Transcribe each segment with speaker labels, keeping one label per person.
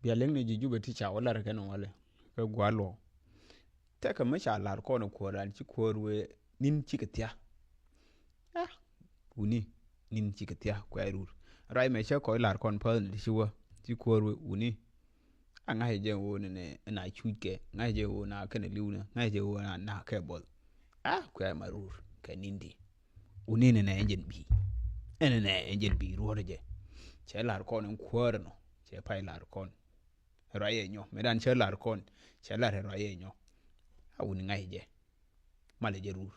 Speaker 1: bia leng ne ji juba ti cha wala ra kana wale ka gwa lo te ka ma cha lar ko na ko ran chi ko we nin chi ka tia uni nin chi ka tia ko ai rur rai me cha ko lar kon pa ni chi wa chi ko we uni anga he je wo ne na chu ke nga je wo na ka ne liu na nga je wo na ka bol ko ai marur ka nindi uni ne na engine bi ene na engine bi ro je che lar kon ko no che pai lar kon rai nyo me dan che lar kon che lar rai nyo uni nga je male je rur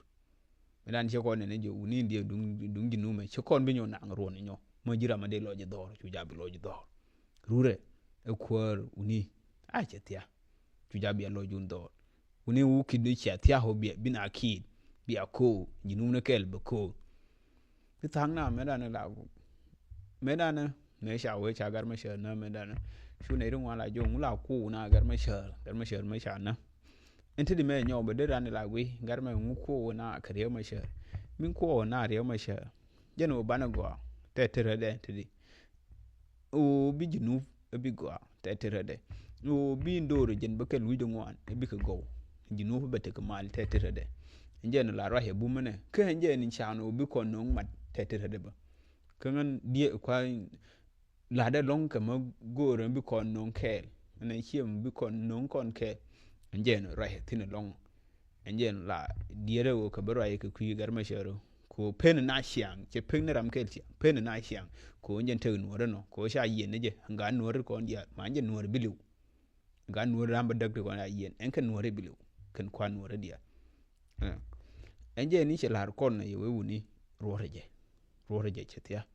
Speaker 1: me dan che ko ne je uni ndi dung jinu me che kon bi nyo na ro ne nyo mo jira ma de lo je dor chu ja bi lo je dor rure e kwar uni che tia chu ja bi lo jun dor uni wu ki de che tia ho bi bin akid bi ako jinu ne kel be ko ti thang na me dan la me dan ne sha we cha gar ma she na me dan shu ne ring wala jo ngula ku na gar ma sha na enti di me nyo be de ran la we gar ma ngu ku na ka re ma she min ko na re ma she je no bana go te tere de ti o bi jinu bi go te tere de o bi ndoro jen be ke lu de ngwan bi ka go jinu be te ka mal te tere de nje no la ra he bu mene ke nje ni cha no bi ko no mat te tere de ba kan die kwa la de long ka ma go ren bi ko no kel na hiem bi ko no kon ke nje no ra he tin long nje no la diere wo ka bro ye ka ku gar ma shero ko pen na xiang che pen na ram kel chi pen na xiang ko nje te no no ko sha yen ne je nga no ko ndia ma nje no biliu ga no ram ba dag ko na yen en kan no biliu kan kwa no dia nje ni che lar kon na ye we wuni roreje chetia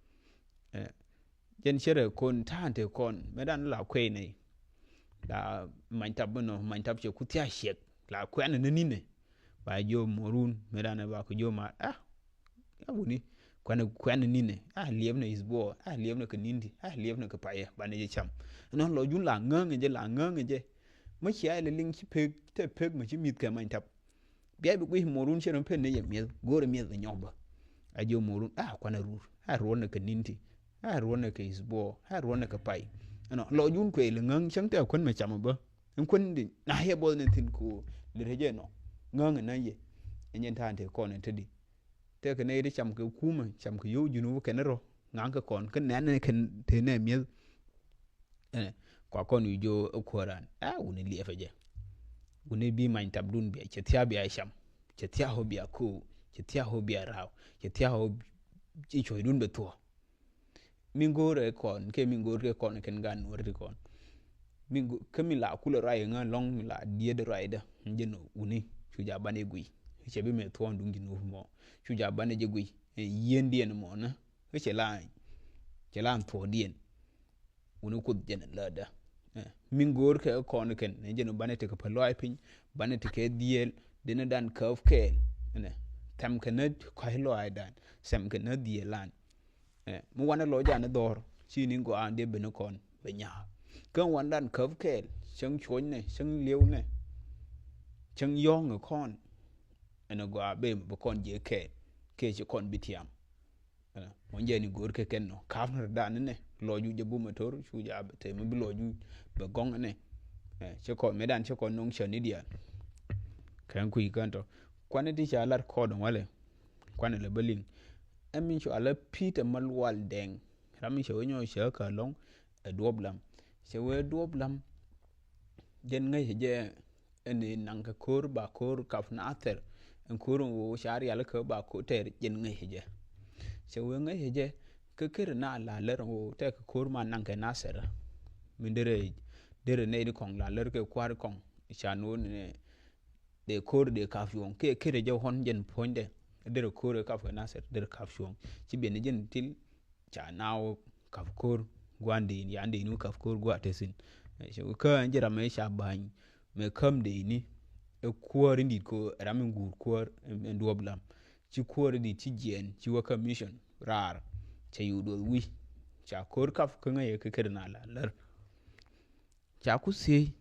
Speaker 1: jen chere kon tante kon medan la kwe ne la mantab no mantab che kutia shek la kwen ne nine ba jo morun medan ba ko jo ma wuni kwen nine lieb ne isbo lieb ne kanindi lieb ne ka paye ba ne cham no lo jun la ngang je ma chia le ling chi pek ma chi mit ka mantab bia bi ko morun che no pen ne ye mi gore mi de nyoba ajo morun kwana rur ro ne ka ninti ro ne ka isbo ro ne ka pai no lo jun ko le ngang chang te kwan ma cham ba en kwan di na he bol ne tin ko le je no ngang na ye en ta ante ko ne tedi te ka ne ri cham ka kuma cham ka yo junu ka ne ro ngang ka kon kan ne kan te ne mi kwa kon jo koran uni li efaje uni bi man tabdun bi che tia bi sham che tia ho bi ko che tia ho bi rao che tia ho chi choi dun be to mingore kon ke mingore kon ken gan wori kon mingo kemi la kula rai nga long mi la die de rai da njeno uni chuja bane gui che bi me to ndungi no mo chuja bane je gui yen dien mo na che la to dien uni ku jen la da mingor ke kon ken njeno bane te ko paloi pin bane te ke diel dina dan kaf ke ne tam kenet ko lo aidan sem kenet dielan mu wana lo ja na dor chi nin go ande be no kon be nya kan wan dan kaf kel chang chon ne chang liu ne chang yong kon ena go abe be kon je ke chi kon bitiam mo je ni gor ke ken no kaf na dan ne lo ju je bu motor chu ja te me bi lo ju be gong ne che ko me dan che ko nong chen ni dia kan ku ikanto kwane ti cha lar ko don wale kwane le beling emin cho ala peter malwal deng rami cho nyo sha ka long doblam se we doblam den ngai je ene nang ka kor ba kor kaf na ater en korun wo shari ala ka ba ko ter den ngai je se we ngai je ke ker na la ler wo te ka kor ma nang ka nasera min dere ne di kong la ler ke kwar kong cha no ne de kor de kaf yon ke kere je hon jen ponde dere kor kaf na ser dere kaf yon ci ben jen til cha nawo kaf kor gwande ya ande nu kaf kor gwa tesin so ka njira me sha ban me kam de ni e kor ndi ko ramin gur kor en doblam ci kor di ci jen ci wa commission rar ce yudo wi cha kor kaf ka ngaye ke kere na la lar cha ku se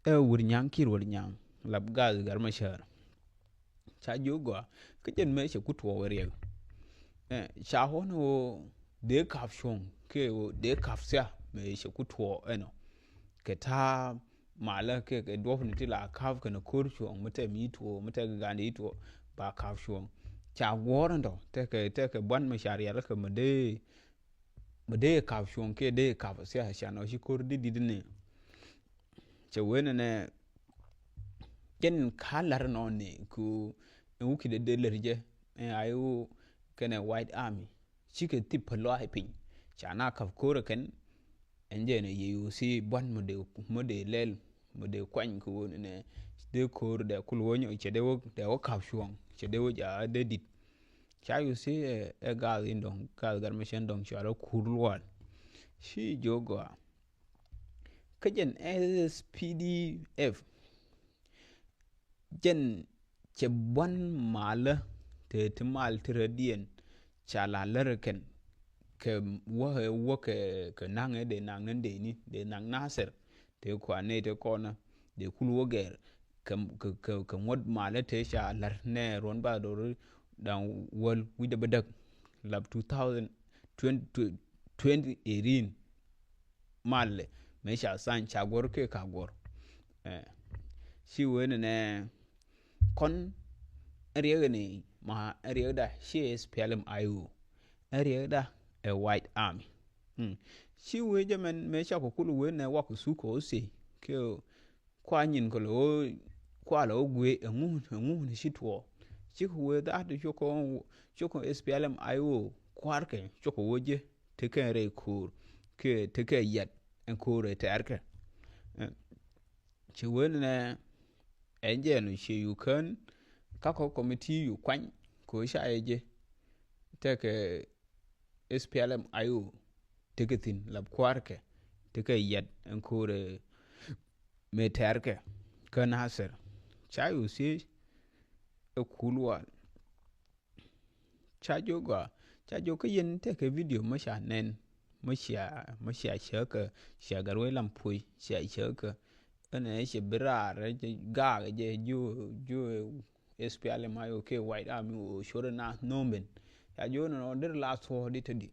Speaker 1: e wur nyang kir wur nyang lab gaz gar ma shar cha jogo ke jen me che kutwo wore cha hono de kaf shon ke o de kaf sia me che kutwo eno ke ta mala ke dof ni tila kaf ke na kor chuong mate mi tuo mate ga ni tuo ba kaf chuong cha gor ndo te ke ban ma shar ya ke made kaf chuong ke de kaf sia sha no shi kor di ne che wene ne ken kalar no ne ku wuki de lerje ayu kene white army chike tip lo ai pin chana kaf kor ken enje ne yu si ban mode lel mode kwan ku ne de kor de kulwonyo che de wo kaf chuong che de wo ja de dit cha yu si gal indong gal gar mission dong charo kurwal shi jogo kajen SPDF jen che ban mala te mal tradien chala lerken ke wo ke nange de nangen de ni de nang naser te kwane te kona de kulwo ger ke mod mala te sha lar ne ron ba do dan wol wi de badak lab 2018 malle me sha san cha gor ke ka gor shi wene ne kon riya ne ma riya da shi SPLM ayu riya da a white army shi we jamen me sha ko kulu we ne wa ku su ko se ke kwa nyin ko lo kwa lo gwe ngu ni shi to shi we da to choko SPLM ayu kwarke choko woje te ke re kur ke te ke yat en kore te arke chi we ne enje no shi yu kan ka ko committee yu kwan ko sha eje te ke SPLM ayu teketin lab kwarke teke yet en kore meterke kan haser chayu si e kulwa chajo ko yen teke video masha nen masha shaka shagarwe lampui shaka ene she birare ga je ju SPLM ayu ke white army o shorana nomen ya jo no der la so di tedi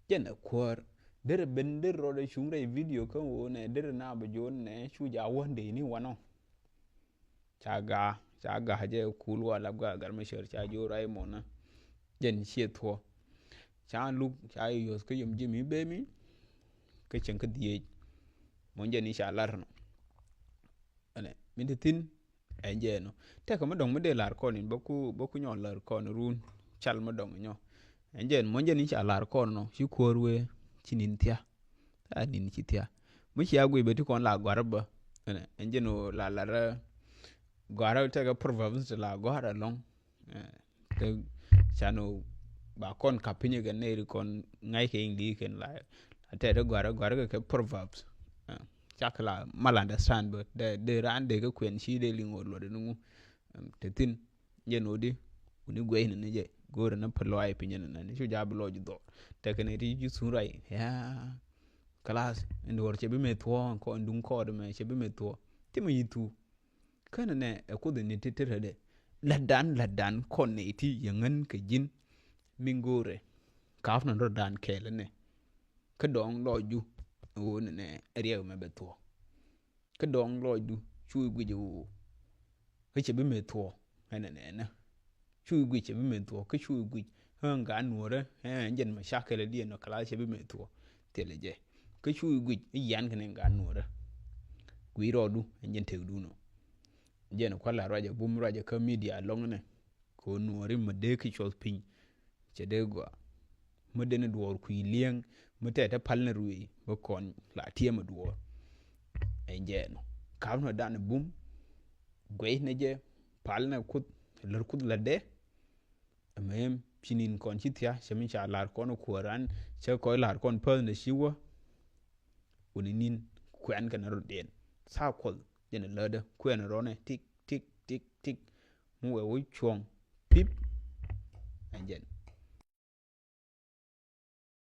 Speaker 1: jen kwar der ben der ro de shungre video kan wo ne der na ba jo ne shu ja wonde ni wano chaga je kulwa la ga gar me sher cha jo rai mona jen she to cha lu cha yo ke yum jimi be mi ke chen ke die mon jen insha Allah no ane mi de tin enje no te ko modong de lar ko ni boku nyon lar ko run chal modong nyo enjen mon jen insha Allah ko no shi korwe chinin tia nin chitia mushi agwe beti kon la gwarba enje no la gwara te ga proverbs la gwara long te chano ba kon kapinye ga ne kon ngai ke indi ken la te de gwara ke proverbs chakla mal understand but de ran de ga kwen shi de lingo lo de nu te tin je no di uni gwe ne je gore na palo ai pinye na ne shu jablo do te ken ri ju surai ya class en wor chebe me to ko ndun ko de me chebe me to ti me yitu kana ne e ko de ne tetere de ladan kon ne ti yangan ke jin mingore kaf na ro dan kele ne ka dong lo ju o ne riya me be to ka dong lo du chu gu ju he chebe me to ne na chu gu chebe me to ka chu gu hanga nuore jen ma shakele di no class chebe me to teleje cái chui quỳ yan cái này cả nửa đó quỷ rồi du anh nhân theo du nó giờ nó qua là raja bum raja cái media long này có nửa đi mà để cái short pin chỉ để qua mà để nó đuổi quỷ liang mà để ta pal nó rui mà còn là thiêm mà đuổi anh giờ nó cáo nó đan bum quỷ này giờ pal nó cút là để mà em chinin con chít thia xem mình trả lại con nó kuaran sẽ coi lại con pearl này xíu uninin kwen kan ro den sa kol den lada kwen ro ne tik tik tik tik mu we chuong pip anjen